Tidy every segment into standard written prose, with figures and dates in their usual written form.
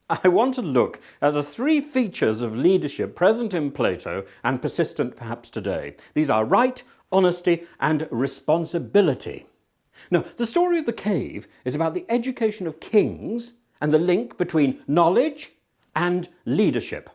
I want to look at the three features of leadership present in Plato and persistent perhaps today. These are right, honesty, and responsibility. Now, the story of the cave is about the education of kings and the link between knowledge and leadership.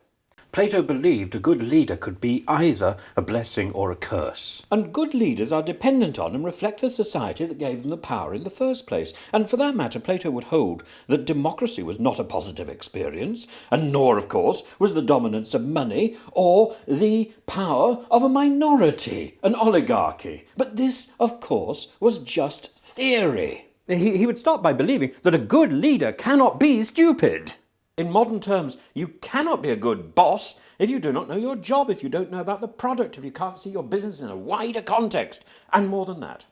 Plato believed a good leader could be either a blessing or a curse. And good leaders are dependent on and reflect the society that gave them the power in the first place. And for that matter, Plato would hold that democracy was not a positive experience, and nor, of course, was the dominance of money or the power of a minority, an oligarchy. But this, of course, was just theory. He would start by believing that a good leader cannot be stupid. In modern terms, you cannot be a good boss if you do not know your job, if you don't know about the product, if you can't see your business in a wider context, and more than that.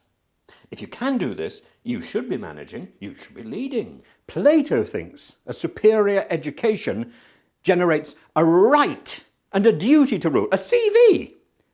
If you can do this, you should be managing, you should be leading. Plato thinks a superior education generates a right and a duty to rule. A CV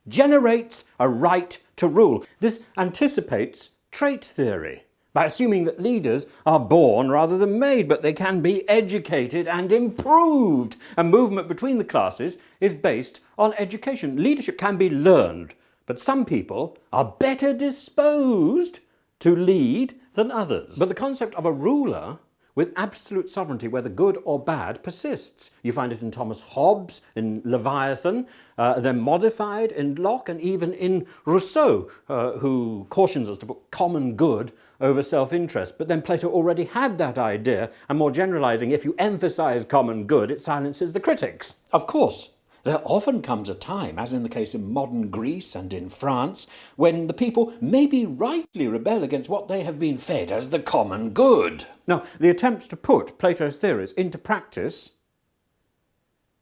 generates a right to rule. This anticipates trait theory, by assuming that leaders are born rather than made, but they can be educated and improved. A movement between the classes is based on education. Leadership can be learned, but some people are better disposed to lead than others. But the concept of a ruler with absolute sovereignty, whether good or bad, persists. You find it in Thomas Hobbes, in Leviathan, then modified in Locke, and even in Rousseau, who cautions us to put common good over self-interest. But then Plato already had that idea, and more generalizing, if you emphasize common good, it silences the critics. Of course, there often comes a time, as in the case of modern Greece and in France, when the people maybe rightly rebel against what they have been fed as the common good. Now, the attempts to put Plato's theories into practice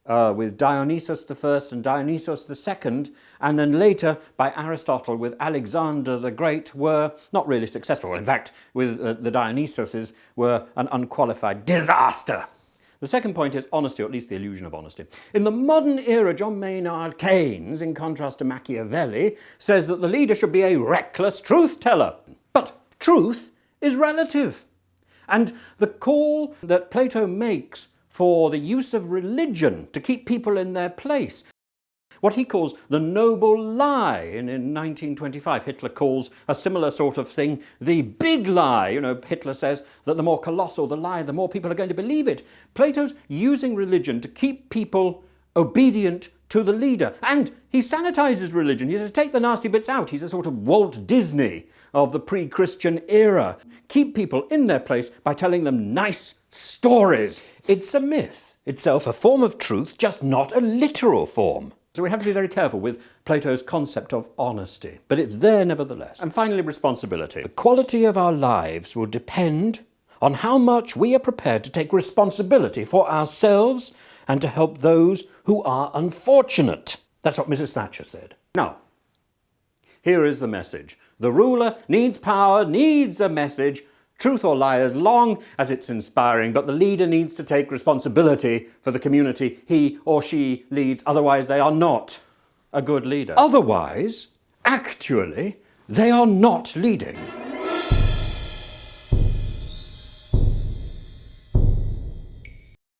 with Dionysius I and Dionysius II, and then later by Aristotle with Alexander the Great, were not really successful. In fact, with the Dionysiuses were an unqualified disaster. The second point is honesty, or at least the illusion of honesty. In the modern era, John Maynard Keynes, in contrast to Machiavelli, says that the leader should be a reckless truth-teller. But truth is relative. And the call that Plato makes for the use of religion to keep people in their place, what he calls the noble lie, and in 1925 Hitler calls a similar sort of thing the big lie. You know, Hitler says that the more colossal the lie, the more people are going to believe it. Plato's using religion to keep people obedient to the leader. And he sanitizes religion. He says, take the nasty bits out. He's a sort of Walt Disney of the pre-Christian era. Keep people in their place by telling them nice stories. It's a myth itself, a form of truth, just not a literal form. So we have to be very careful with Plato's concept of honesty, but it's there nevertheless. And finally, responsibility. The quality of our lives will depend on how much we are prepared to take responsibility for ourselves and to help those who are unfortunate. That's what Mrs. Thatcher said. Now, here is the message. The ruler needs power, needs a message, truth or lie, as long as it's inspiring, but the leader needs to take responsibility for the community he or she leads. Otherwise, they are not a good leader. Otherwise, actually, they are not leading.